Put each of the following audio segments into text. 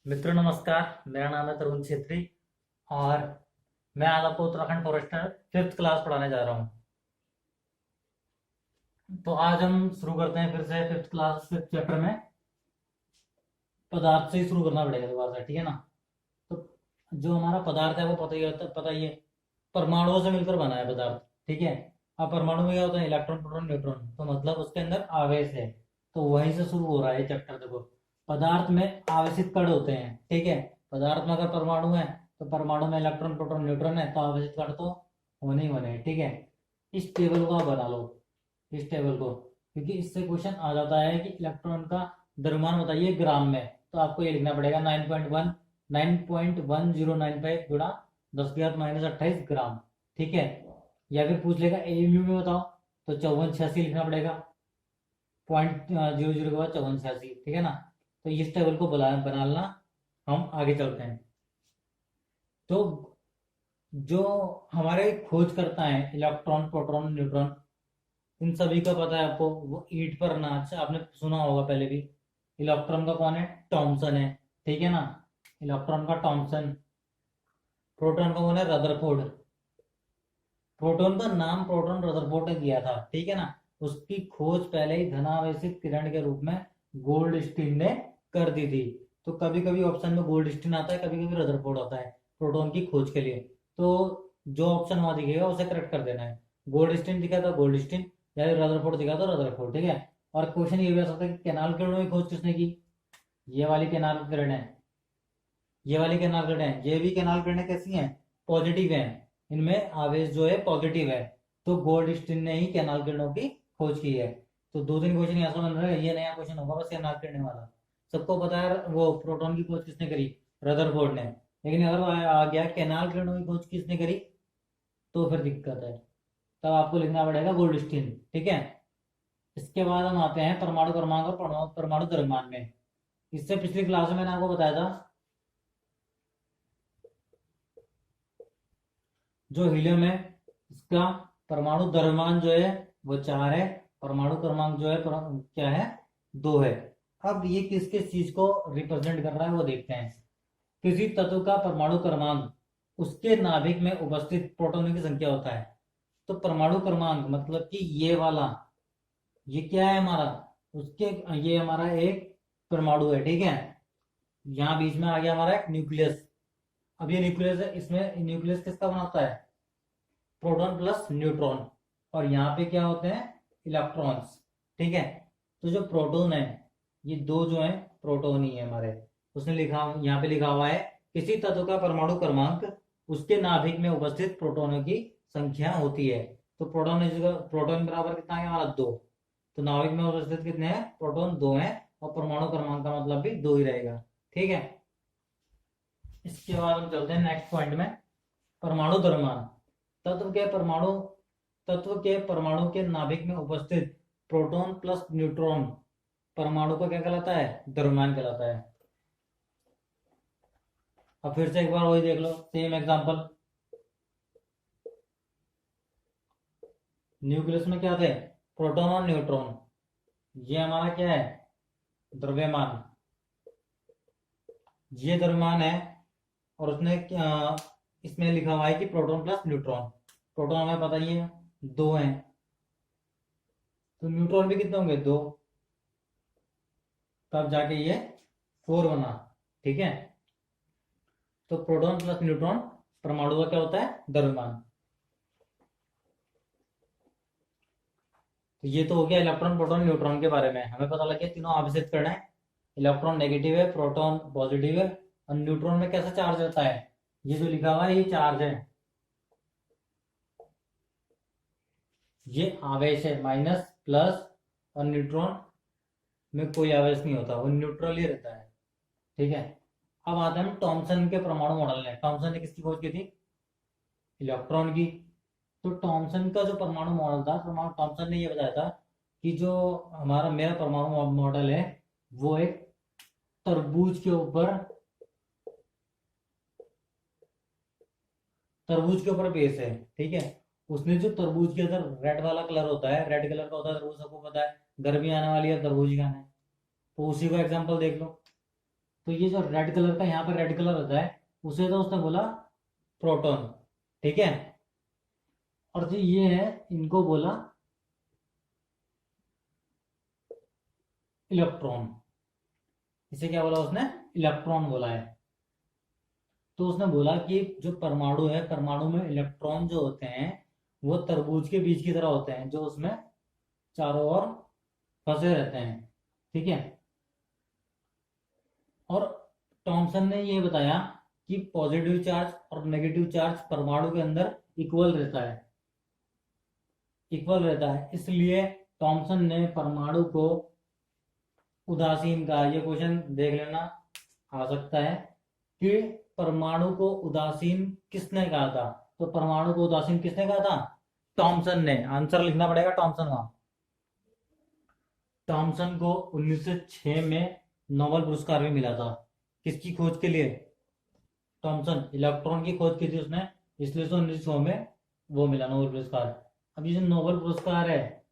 मित्रों नमस्कार। मेरा नाम है तरुण छेत्री और मैं आज आपको उत्तराखंड फॉरेस्टर फिफ्थ क्लास पढ़ाने जा रहा हूँ। तो आज हम शुरू करते हैं फिर से फिफ्थ क्लास फिफ्थ चैप्टर में। पदार्थ से ही शुरू करना पड़ेगा दोबारा से, ठीक है ना। तो जो हमारा पदार्थ है वो पता ही है, परमाणुओं से मिलकर बना है पदार्थ, ठीक है। अब परमाणु में क्या होता है? इलेक्ट्रॉन प्रोटॉन न्यूट्रॉन, तो मतलब उसके अंदर आवेश है। तो वहीं से शुरू हो रहा है ये चैप्टर। देखो, पदार्थ में आवेशित कण होते हैं, ठीक है। पदार्थ में अगर परमाणु है तो परमाणु में इलेक्ट्रॉन प्रोटॉन न्यूट्रॉन है, तो आवेशित कण तो होने ही होने हैं, ठीक है। इस टेबल को आप बना लो, इस टेबल को, क्योंकि इससे क्वेश्चन आ जाता है कि इलेक्ट्रॉन का द्रव्यमान बताइए ग्राम में। तो आपको ये लिखना पड़ेगा 9.1095 गुणा 10⁻⁻28 ग्राम, ठीक है। या फिर पूछ लेगा एमयू में बताओ, तो 5486 लिखना पड़ेगा। 0.00 के बाद 5486, ठीक है ना। तो इस टेबल को बना लेना। हम आगे चलते हैं। तो जो हमारे खोज करता है इलेक्ट्रॉन प्रोटॉन न्यूट्रॉन, इन सभी का पता है आपको, वो ईंट पर नाच आपने सुना होगा पहले भी। इलेक्ट्रॉन का कौन है? थॉमसन है, ठीक है ना। इलेक्ट्रॉन का थॉमसन। प्रोटॉन का कौन है? रदरफोर्ड। प्रोटॉन का नाम प्रोटॉन रदरफोर्ड ने दिया था, ठीक है ना। उसकी खोज पहले ही धनावेशित किरण के रूप में गोल्डस्टीन ने कर दी थी। तो कभी कभी ऑप्शन में गोल्डस्टीन आता है, कभी कभी रदरफोर्ड आता है प्रोटॉन की खोज के लिए। तो जो ऑप्शन वहां दिखेगा उसे करेक्ट कर देना है। गोल्डस्टीन दिखा था गोल्डस्टीन, या रदरफोर्ड दिखा तो रदरफोर्ड, ठीक है। और क्वेश्चन ये भी आ सकता है कि कैनाल किरणों की खोज किसने की? ये वाली कैनाल किरण है, ये वाली कैनाल किरण है। ये भी कैनाल किरणें कैसी हैं? पॉजिटिव हैं, इनमें आवेश जो है पॉजिटिव है। तो गोल्डस्टीन ने ही कैनाल किरणों की खोज की है। तो दो तीन क्वेश्चन यहाँ से बन रहे हैं, ये नया क्वेश्चन होगा बस कैनाल किरणें वाला। सबको पता है वो प्रोटॉन की खोज किसने करी? रदरफोर्ड ने। लेकिन अगर वो आ गया कैनाल किरणों की खोज किसने करी, तो फिर दिक्कत है। तब आपको लिखना पड़ेगा गोल्डस्टीन, ठीक है। इसके बाद हम आते हैं परमाणु क्रमांक और परमाणु परमाणु द्रव्यमान में। इससे पिछली क्लास में मैंने आपको बताया था, जो हीलियम है इसका परमाणु द्रव्यमान जो है वो 4 है। परमाणु क्रमांक जो है क्या है? 2 है। अब ये किस किस चीज को रिप्रेजेंट कर रहा है वो देखते हैं। किसी तत्व का परमाणु क्रमांक उसके नाभिक में उपस्थित प्रोटॉनों की संख्या होता है। तो परमाणु क्रमांक मतलब कि ये वाला, ये क्या है हमारा? उसके, ये हमारा एक परमाणु है, ठीक है। यहाँ बीच में आ गया हमारा एक न्यूक्लियस। अब ये न्यूक्लियस है, इसमें न्यूक्लियस किसका बनाता है? Proton plus neutron. और यहाँ पे क्या होते हैं? इलेक्ट्रॉन्स, ठीक है। तो जो प्रोटॉन है, ये दो जो है प्रोटॉन ही है हमारे। उसने लिखा, यहाँ पे लिखा हुआ है किसी तत्व का परमाणु क्रमांक उसके नाभिक में उपस्थित प्रोटॉनों की संख्या होती है। तो प्रोटॉन बराबर कितना है हमारा? 2। तो नाभिक में उपस्थित कितने हैं? प्रोटॉन 2 हैं। और परमाणु क्रमांक का मतलब भी 2 ही रहेगा, ठीक है। इसके बाद हम चलते हैं नेक्स्ट पॉइंट में, परमाणु द्रव्यमान। तत्व के परमाणु तत्व के परमाणु के नाभिक में उपस्थित प्रोटॉन प्लस न्यूट्रॉन परमाणु को क्या कहलाता है? द्रव्यमान कहलाता है। अब फिर से एक बार वही देख लो, सेम एग्जांपल। न्यूक्लियस में क्या थे? प्रोटॉन और न्यूट्रॉन। ये हमारा क्या है? द्रव्यमान। ये द्रव्यमान है। और उसने इसमें लिखा हुआ है कि प्रोटॉन प्लस न्यूट्रॉन। प्रोटॉन हमें पता ही है 2 हैं, तो न्यूट्रॉन भी कितने होंगे? 2। तब जाके ये 4 बना, ठीक है। तो प्रोटॉन प्लस न्यूट्रॉन परमाणु का क्या होता है? द्रव्यमान। तो ये तो हो गया इलेक्ट्रॉन प्रोटॉन न्यूट्रॉन के बारे में। हमें पता लग गया तीनों आवेशित करना है। इलेक्ट्रॉन नेगेटिव है, प्रोटॉन पॉजिटिव है, और न्यूट्रॉन में कैसा चार्ज रहता है? ये जो लिखा हुआ है ये चार्ज है, ये आवेश है, माइनस प्लस। और न्यूट्रॉन में कोई आवेश नहीं होता, वो न्यूट्रल ही रहता है, ठीक है। अब आते हैं हम थॉमसन के परमाणु मॉडल में। थॉमसन ने किसकी खोज की थी? इलेक्ट्रॉन की। तो थॉमसन का जो परमाणु मॉडल था, परमाणु थॉमसन ने ये बताया था कि जो हमारा मेरा परमाणु मॉडल है वो एक तरबूज के ऊपर बेस है, ठीक है। उसने जो तरबूज के अंदर रेड वाला कलर होता है, रेड कलर का होता है तरबूज, सबको पता है, गर्मी आने वाली है तरबूज ही खाना है। तो उसी को एग्जाम्पल देख लो। तो ये जो रेड कलर का यहाँ पर रेड कलर होता है उसे तो उसने बोला प्रोटॉन, ठीक है। और जो ये है इनको बोला इलेक्ट्रॉन। इसे क्या बोला उसने, इलेक्ट्रॉन बोला है। तो उसने बोला कि जो परमाणु है, परमाणु में इलेक्ट्रॉन जो होते हैं वो तरबूज के बीज की तरह होते हैं, जो उसमें चारों ओर फंसे रहते हैं, ठीक है। और टॉमसन ने ये बताया कि पॉजिटिव चार्ज और नेगेटिव चार्ज परमाणु के अंदर इक्वल रहता है, इक्वल रहता है। इसलिए टॉमसन ने परमाणु को उदासीन कहा। ये क्वेश्चन देख लेना, आ सकता है कि परमाणु को उदासीन किसने कहा था। तो परमाणु को उदासीन किसने कहा था, टॉमसन ने। आंसर लिखना पड़ेगा टॉमसन का। टॉमसन को 1906 में नोबेल पुरस्कार भी मिला था। किसकी खोज के लिए, टॉमसन इलेक्ट्रॉन की खोज की थी उसने, इसलिए तो 1906 में वो मिला नोबेल पुरस्कार। अब ये जो नोबेल पुरस्कार है,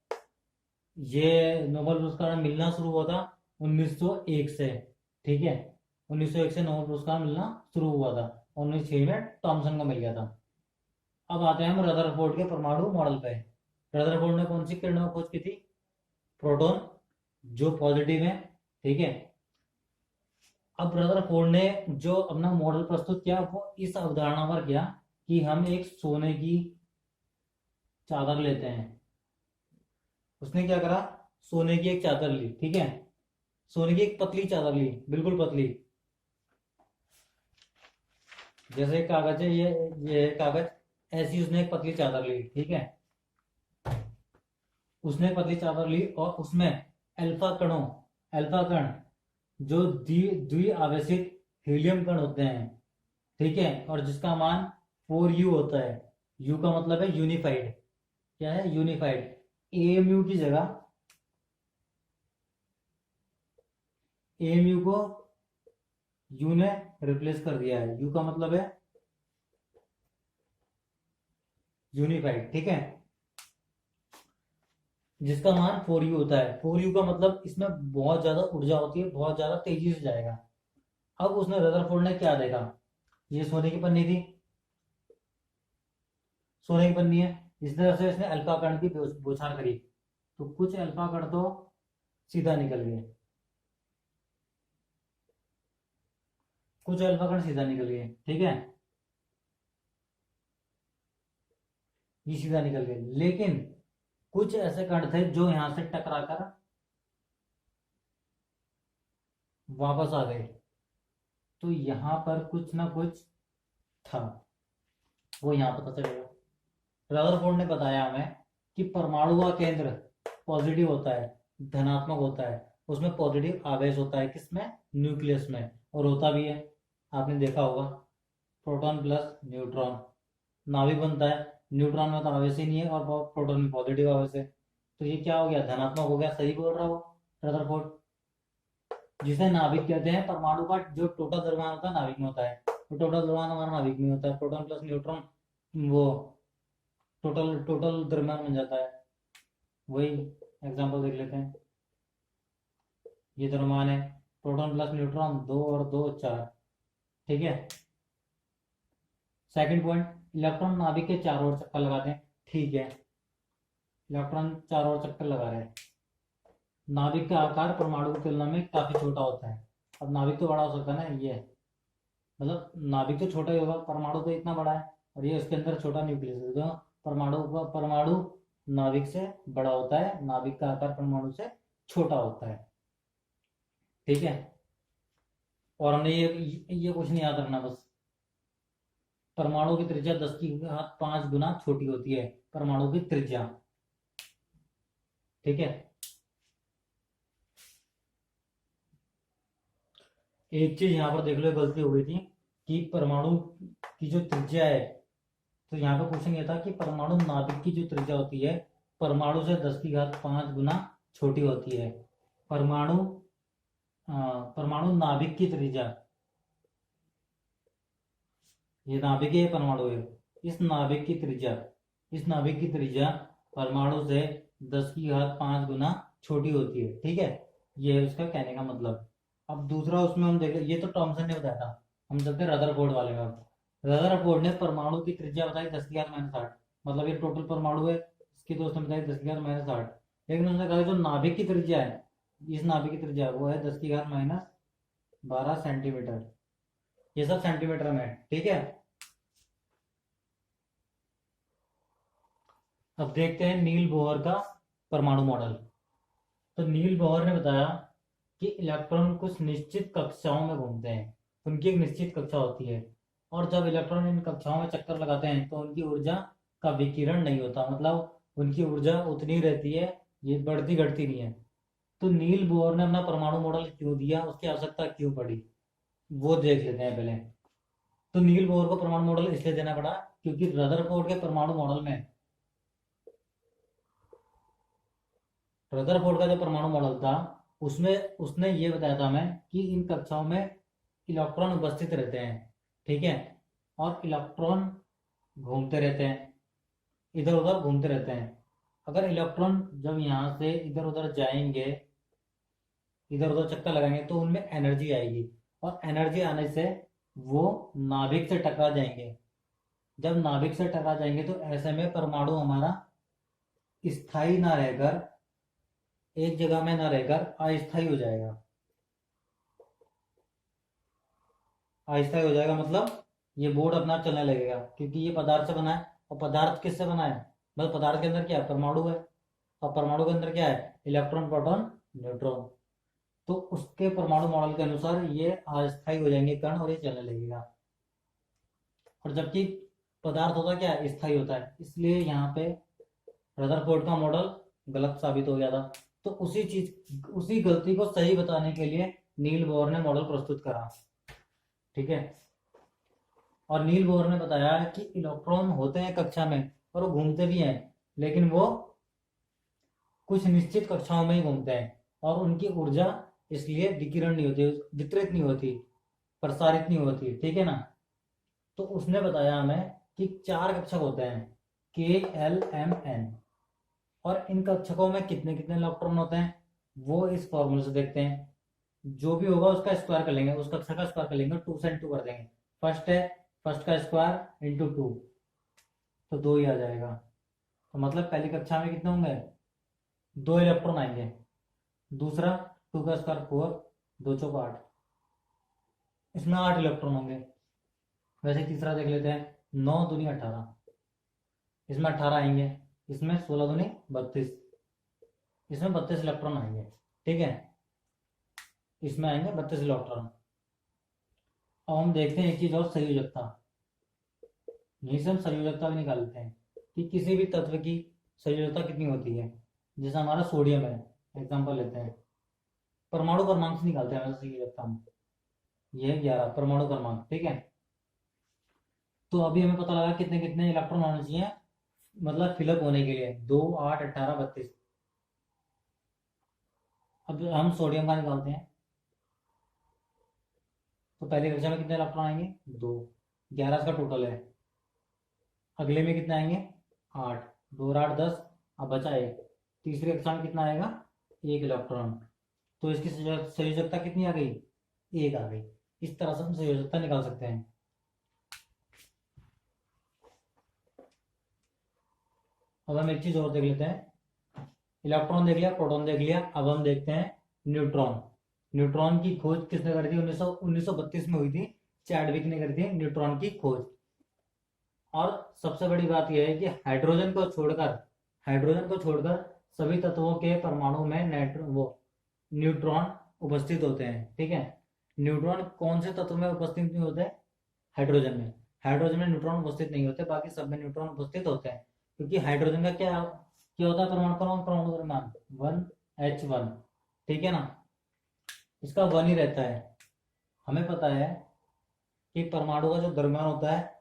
ये नोबेल पुरस्कार मिलना शुरू हुआ था 1901 से, ठीक है। 1901 से नोबेल पुरस्कार मिलना शुरू हुआ था, 1906 में टॉमसन को मिल गया था। अब आते हैं हम रदरफोर्ड के परमाणु मॉडल पे। रदरफोर्ड ने कौन सी किरणों की खोज की थी, प्रोटॉन, जो पॉजिटिव है, ठीक है। अब रदरफोर्ड ने जो अपना मॉडल प्रस्तुत किया वो इस अवधारणा पर किया कि हम एक सोने की चादर लेते हैं। उसने क्या करा, सोने की एक चादर ली, ठीक है। सोने की एक पतली चादर ली, बिल्कुल पतली, जैसे कागज है, ये कागज, ऐसी उसने एक पतली चादर ली, ठीक है। उसने पतली चादर ली और उसमें अल्फा कण, जो द्विआवेशित हीलियम कण होते हैं, ठीक है, और जिसका मान 4u होता है। u का मतलब है यूनिफाइड, क्या है, यूनिफाइड। एएमयू की जगह, एएमयू को u ने रिप्लेस कर दिया है। u का मतलब है यूनिफाइड, ठीक है, जिसका मान 4u होता है। 4u का मतलब इसमें बहुत ज्यादा ऊर्जा होती है, बहुत ज्यादा तेजी से जाएगा। अब उसने रदरफोर्ड ने क्या देखा, ये सोने की पन्नी थी, सोने की पन्नी है, इस तरह से इसने अल्फा कण की बौछार करी, तो कुछ अल्फा कण तो सीधा निकल गए, कुछ अल्फा कण सीधा निकल गए, ठीक है, ये सीधा निकल गए। लेकिन कुछ ऐसे कण थे जो यहां से टकराकर वापस आ गए। तो यहां पर कुछ ना कुछ था, वो यहां पता चलेगा। रदरफोर्ड ने बताया हमें कि परमाणु का केंद्र पॉजिटिव होता है, धनात्मक होता है, उसमें पॉजिटिव आवेश होता है, किसमें, न्यूक्लियस में, और होता भी है, आपने देखा होगा, प्रोटॉन प्लस न्यूट्रॉन नाभिक बनता है। न्यूट्रॉन में तो आवेश ही नहीं है और प्रोटॉन में पॉजिटिव आवेश है, तो ये क्या हो गया, धनात्मक हो गया। सही बोल रहा हो रदरफोर्ड। जिसे नाभिक कहते हैं, परमाणु का जो टोटल द्रव्यमान होता है नाभिक में होता है, तो टोटल द्रव्यमान हमारा नाभिक में होता है, प्रोटॉन प्लस न्यूट्रॉन वो टोटल टोटल द्रव्यमान बन जाता है। वही एग्जांपल देख लेते हैं। ये द्रव्यमान है, प्रोटॉन प्लस न्यूट्रॉन, 2 और 2 4, ठीक है। सेकंड पॉइंट, इलेक्ट्रॉन नाभिक के चारों ओर चक्कर लगाते हैं, ठीक है, इलेक्ट्रॉन चारों ओर चक्कर लगा रहे हैं। नाभिक का आकार परमाणु की तुलना में काफी छोटा होता है। अब नाभिक तो बड़ा हो सकता है ना, ये मतलब नाभिक तो छोटा ही होगा, परमाणु तो इतना बड़ा है, और ये उसके अंदर छोटा न्यूक्लियस है, तो परमाणु नाभिक से बड़ा होता है, नाभिक का आकार परमाणु से छोटा होता है, ठीक है। और हमने ये कुछ नहीं याद रखना, बस परमाणु की त्रिज्या 10⁵ गुना छोटी होती है, परमाणु की त्रिज्या, ठीक है। एक चीज यहाँ पर देख लो, गलती हो गई थी कि परमाणु की जो त्रिज्या है, तो यहाँ पे क्वेश्चन ये था कि परमाणु नाभिक की जो त्रिज्या होती है परमाणु से 10⁵ गुना छोटी होती है। परमाणु परमाणु नाभिक की त्रिज्या, ये नाभिक है, परमाणु है, इस नाभिक की त्रिज्या, इस नाभिक की त्रिज्या परमाणु से 10⁵ गुना छोटी होती है, ठीक है। ये है उसका कहने का मतलब। अब दूसरा उसमें हम देख, ये तो टॉमसन ने बताया था, हम चलते हैं रदरफोर्ड वाले में। अब रदरफोर्ड ने परमाणु की त्रिज्या बताई 10⁻⁻⁸, मतलब ये टोटल परमाणु है, इसकी तो उसने बताई 10⁻⁻⁸, लेकिन उसने कहा जो नाभिक की त्रिज्या है, इस नाभिक की त्रिज्या वो है 10⁻12 सेंटीमीटर। ये सब सेंटीमीटर में है, ठीक है। अब देखते हैं नील बोहर का परमाणु मॉडल। तो नील बोहर ने बताया कि इलेक्ट्रॉन कुछ निश्चित कक्षाओं में घूमते हैं, उनकी एक निश्चित कक्षा होती है, और जब इलेक्ट्रॉन इन कक्षाओं में चक्कर लगाते हैं तो उनकी ऊर्जा का विकिरण नहीं होता, मतलब उनकी ऊर्जा उतनी रहती है, ये बढ़ती घटती नहीं है। तो नील बोहर ने अपना परमाणु मॉडल क्यों दिया, उसकी आवश्यकता क्यों पड़ी, वो देख लेते हैं पहले। तो नील बोहर को परमाणु मॉडल इसलिए देना पड़ा क्योंकि रदरफोर्ड के परमाणु मॉडल में, रदरफोर्ड का जो परमाणु मॉडल था उसमें उसने ये बताया था हमें कि इन कक्षाओं में इलेक्ट्रॉन उपस्थित रहते हैं, ठीक है, और इलेक्ट्रॉन घूमते रहते हैं, इधर उधर घूमते रहते हैं। अगर इलेक्ट्रॉन जब यहाँ से इधर उधर जाएंगे, इधर उधर चक्कर लगाएंगे, तो उनमें एनर्जी आएगी, और एनर्जी आने से वो नाभिक से टकरा जाएंगे। जब नाभिक से टकरा जाएंगे तो ऐसे में परमाणु हमारा स्थायी ना रहकर, एक जगह में ना रहकर अस्थायी हो जाएगा। अस्थायी हो जाएगा मतलब ये बोर्ड अपना चलने लगेगा, क्योंकि ये पदार्थ से बना है, और पदार्थ किससे बना है, बस पदार्थ के अंदर क्या है, परमाणु है, और परमाणु के अंदर क्या है, इलेक्ट्रॉन प्रोटॉन न्यूट्रॉन। तो उसके परमाणु मॉडल के अनुसार ये अस्थायी हो जाएंगे कण और ये चलने लगेगा। और जबकि पदार्थ होता क्या है, स्थायी होता है, इसलिए यहाँ पे रदरफोर्ड का मॉडल गलत साबित हो गया था। तो उसी गलती को सही बताने के लिए नील बोहर ने मॉडल प्रस्तुत करा, ठीक है। और नील बोहर ने बताया कि इलेक्ट्रॉन होते हैं कक्षा में और वो घूमते भी हैं, लेकिन वो कुछ निश्चित कक्षाओं में ही घूमते हैं, और उनकी ऊर्जा इसलिए विकिरण नहीं होती, वितरित नहीं होती, प्रसारित नहीं होती, ठीक है ना। तो उसने बताया हमें कि 4 कक्षक होते हैं, K L M N, और इन कक्षकों में कितने कितने इलेक्ट्रॉन होते हैं वो इस फॉर्मूले से देखते हैं। जो भी होगा उसका स्क्वायर कर लेंगे, उस कक्षा का स्क्वायर कर लेंगे, 2 से 2 कर देंगे। फर्स्ट है, फर्स्ट का स्क्वायर इंटू 2, तो 2 ही आ जाएगा। तो मतलब पहली कक्षा में कितने होंगे, 2 इलेक्ट्रॉन आएंगे। दूसरा 2 का स्क्वायर 4, 2 चौक 8, इसमें 8 इलेक्ट्रॉन होंगे। वैसे तीसरा देख लेते हैं, 9 दूनी 18, इसमें 18 आएंगे। इसमें 16 दूनी 32, इसमें 32 इलेक्ट्रॉन आएंगे, ठीक है, इसमें आएंगे 32 इलेक्ट्रॉन। अब हम देखते हैं एक चीज और, संयोजकता। यहीं से हम संयोजकता भी निकाल लेते हैं कि किसी भी तत्व की संयोजकता कितनी होती है। जैसे हमारा सोडियम है, एग्जांपल लेते हैं, परमाणु क्रमांक से निकालते हैं संयोजकता हम, ये है 11 परमाणु क्रमांक, ठीक है। तो अभी हमें पता लगा कितने कितने इलेक्ट्रॉन होने चाहिए, मतलब फिलअप होने के लिए, 2 8 18 32। अब हम सोडियम का निकालते हैं, तो पहली कक्षा में कितने इलेक्ट्रॉन आएंगे, 2, 11 का टोटल है। अगले में कितने आएंगे, 8, 2 और 8 10, अब बचा 1। तीसरी कक्षा में कितना आएगा, 1 इलेक्ट्रॉन। तो इसकी संयोजकता कितनी आ गई, 1 आ गई। इस तरह से हम संयोजकता निकाल सकते हैं। अब हम एक चीज और देख लेते हैं, इलेक्ट्रॉन देख लिया, प्रोटॉन देख लिया, अब हम देखते हैं न्यूट्रॉन। न्यूट्रॉन की खोज किसने करी थी, 1932 में हुई थी, चैडविक ने करी थी न्यूट्रॉन की खोज। और सबसे बड़ी बात यह है कि हाइड्रोजन को छोड़कर सभी तत्वों के परमाणु में वो न्यूट्रॉन उपस्थित होते हैं, ठीक है। न्यूट्रॉन कौन से तत्व में उपस्थित नहीं होते, हाइड्रोजन में। हाइड्रोजन में न्यूट्रॉन उपस्थित नहीं होते, बाकी सब में न्यूट्रॉन उपस्थित होते हैं, क्योंकि हाइड्रोजन का क्या क्या होता है, परमाणु क्रमांक, परमाणु द्रव्यमान 1H1, ठीक है ना, इसका 1 ही रहता है। हमें पता है कि परमाणु का जो द्रव्यमान होता है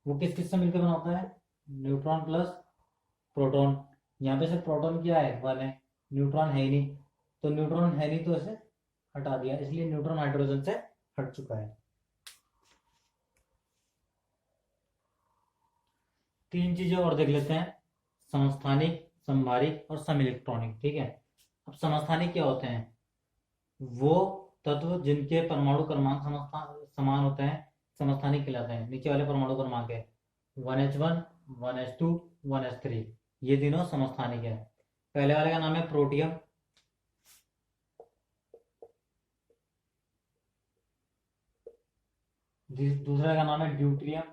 वो किस किस से मिलकर बना होता है, न्यूट्रॉन प्लस प्रोटॉन। यहाँ पे सिर्फ प्रोटॉन क्या है, 1 है, न्यूट्रॉन है ही नहीं, तो न्यूट्रॉन है नहीं तो इसे हटा दिया, इसलिए न्यूट्रॉन हाइड्रोजन से हट चुका है। 3 चीजें और देख लेते हैं, समस्थानिक, समभारिक और सम इलेक्ट्रॉनिक, ठीक है। अब समस्थानिक क्या होते हैं, वो तत्व जिनके परमाणु क्रमांक समान होते हैं समस्थानिक कहलाते हैं। नीचे वाले परमाणु क्रमांक है 1h1, 1h2, 1h3, ये तीनों समस्थानिक है। पहले वाले का नाम है प्रोटियम, दूसरे का नाम है ड्यूट्रियम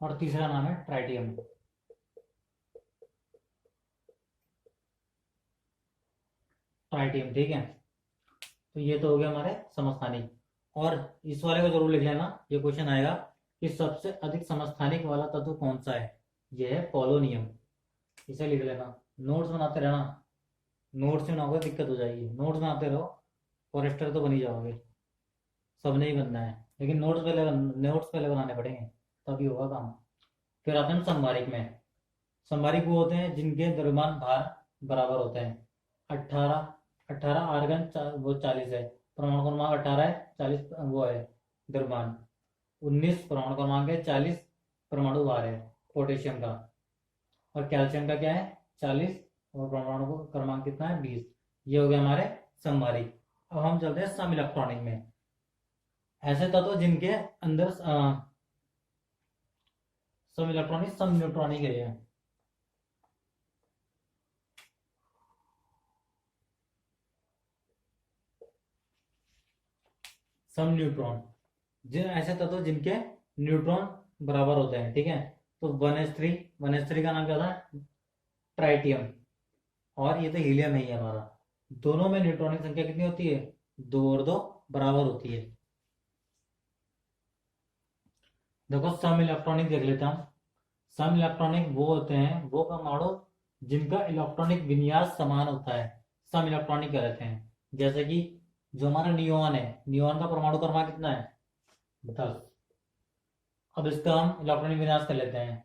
और तीसरा नाम है ट्राइटियम। ट्राइटियम, ठीक है। तो ये तो हो गया हमारे समस्थानिक। और इस वाले को जरूर लिख लेना, ये क्वेश्चन आएगा कि सबसे अधिक समस्थानिक वाला तत्व कौन सा है। ये है पोलोनियम, इसे लिख लेना। नोट्स बनाते रहना, नोट्स में ना होगा दिक्कत हो जाएगी। नोट्स बनाते रहो, फॉरेस्टर तो बन ही जाओगे, सबने ही बनना है, लेकिन नोट्स पहले बनाने पड़ेंगे तभी होगा काम। फिर आते हैं संभारिक में। संभारिक वो होते हैं जिनके द्रव्यमान भार बराबर होते हैं। 18 18 आर्गन वो 40 है, परमाणु क्रमांक 18 है, 40 वो है द्रव्यमान। 19 परमाणु क्रमांक है, 40 परमाणु भार है पोटेशियम का। और कैल्शियम का क्या है 40 और परमाणु क्रमांक कितना है 20। ये हो गया हमारे संभारिक। अब हम चलते हैं सम इलेक्ट्रॉनिक में। ऐसे तत्व जिनके अंदर सम इलेक्ट्रॉनिक सम न्यूट्रॉनिक है। सम न्यूट्रॉन, जिन ऐसे तत्व जिनके न्यूट्रॉन बराबर होते हैं, ठीक है। तो 1s3, 1s3 का नाम क्या था ट्राइटियम, और ये तो हीलियम ही है हमारा। दोनों में न्यूट्रॉनिक संख्या कितनी होती है 2 और 2 बराबर होती है। देखो सम इलेक्ट्रॉनिक देख लेते हैं हम। सम इलेक्ट्रॉनिक वो होते हैं वो परमाणु जिनका इलेक्ट्रॉनिक विन्यास समान होता है, सम इलेक्ट्रॉनिक कहते हैं। जैसे कि जो हमारा नियोन है, नियोन का परमाणु क्रमांक कितना है 10। अब इसका हम इलेक्ट्रॉनिक विन्यास कर लेते हैं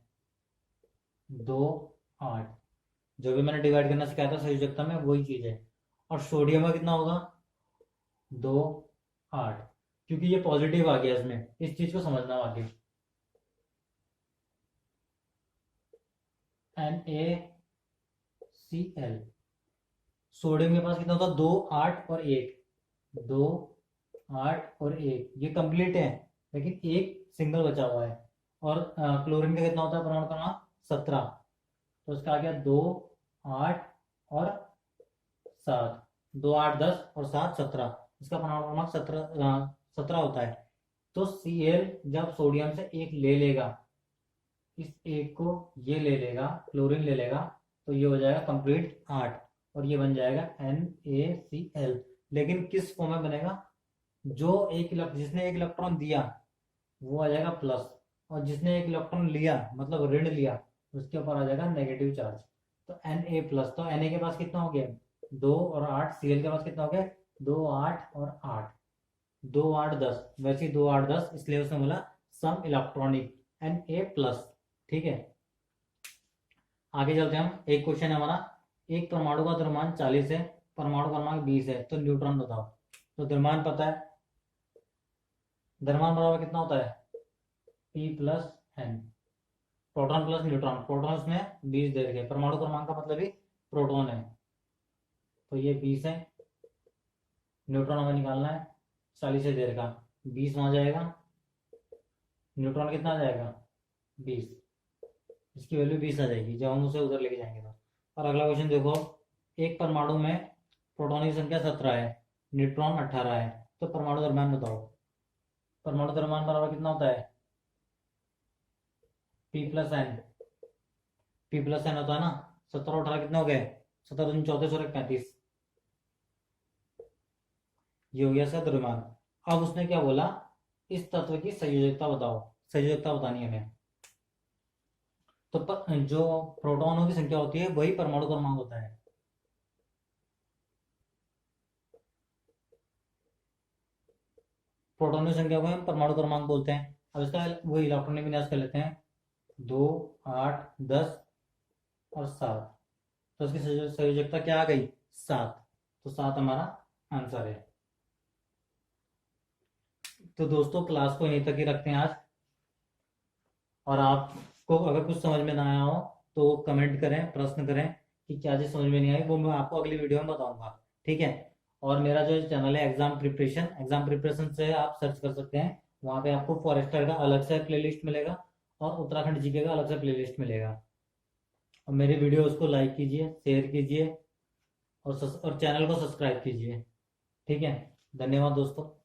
2, 8। जो भी मैंने डिवाइड करना सिखाया था संयोजकता में वही चीज है। और सोडियम का कितना होगा 2, 8, क्योंकि ये पॉजिटिव आ गया इसमें, इस चीज को समझना आगे। NaCl, सोडियम के पास कितना होता है 2, 8 और 1, 2, 8 और 1, ये कंप्लीट है, लेकिन एक सिंगल बचा हुआ है। और क्लोरीन का कितना होता है परमाणु क्रमांक 17, तो इसका आ गया 2, 8 और 7, 2, 8, 10 और 7, 17, इसका परमाणु क्रमांक 17 होता है। तो Cl जब सोडियम से एक ले लेगा, इस एक को ये ले लेगा, क्लोरीन ले लेगा, तो ये हो जाएगा कंप्लीट 8 और ये बन जाएगा NaCl। लेकिन किस फॉर्म में बनेगा, जिसने एक इलेक्ट्रॉन दिया वो आ जाएगा प्लस, और जिसने एक इलेक्ट्रॉन लिया मतलब ऋण लिया उसके ऊपर आ जाएगा नेगेटिव चार्ज, तो Na प्लस। तो Na के पास कितना हो गया 2 और 8, Cl के पास कितना हो गया 2, 8 और 8, 2, 8, 10, वैसे ही 2, 8, 10, इसलिए उसने बोला सम इलेक्ट्रॉनिक Na प्लस, ठीक है। आगे चलते हैं हम। एक क्वेश्चन है हमारा, एक परमाणु का द्रव्यमान 40 है, परमाणु क्रमांक 20 है, तो न्यूट्रॉन बताओ। तो द्रव्यमान पता है, द्रव्यमान बराबर कितना होता है P plus N, proton plus neutron. Proton में 20 दे रखे, परमाणु क्रमांक का मतलब ही प्रोटॉन है, तो ये 20 है। न्यूट्रॉन हमें निकालना है, 40 से दे रखा, 20 वहां जाएगा, न्यूट्रॉन कितना आ जाएगा 20, इसकी वैल्यू 20 आ जाएगी जब हम उसे उधर लेके जाएंगे तो। और अगला क्वेश्चन देखो, एक परमाणु में प्रोटॉन की संख्या 17 है, न्यूट्रॉन 18 है, तो परमाणु द्रव्यमान बताओ। परमाणु द्रव्यमान बराबर कितना होता है P plus N, P plus N होता है ना। 17 और 18 कितने हो गए 17, 3, 34 और 35, ये हो गया इसका द्रव्यमान। अब उसने क्या बोला, इस तत्व की संयोजकता बताओ, संयोजकता बतानी है हमें। तो जो प्रोटॉनों की संख्या होती है वही परमाणु क्रमांक होता है। प्रोटॉन की संख्या को हम परमाणु क्रमांक बोलते हैं। अब इसका वही इलेक्ट्रॉनिक विन्यास कर लेते हैं 2, 8, 10 और 7, तो इसकी संयोजकता क्या आ गई 7, तो 7 हमारा आंसर है। तो दोस्तों क्लास को यहीं तक ही रखते हैं आज, और आपको अगर कुछ समझ में ना आया हो तो कमेंट करें, प्रश्न करें कि क्या चीज़ समझ में नहीं आई वो मैं आपको अगली वीडियो में बताऊंगा। ठीक है। और मेरा जो चैनल है एग्जाम प्रिपरेशन से आप सर्च कर सकते हैं, वहाँ पे आपको फॉरेस्टर का अलग से प्लेलिस्ट मिलेगा और उत्तराखंड जीके का अलग से प्लेलिस्ट मिलेगा। और मेरे वीडियोस को लाइक कीजिए, शेयर कीजिए और चैनल को सब्सक्राइब कीजिए। ठीक है। धन्यवाद दोस्तों।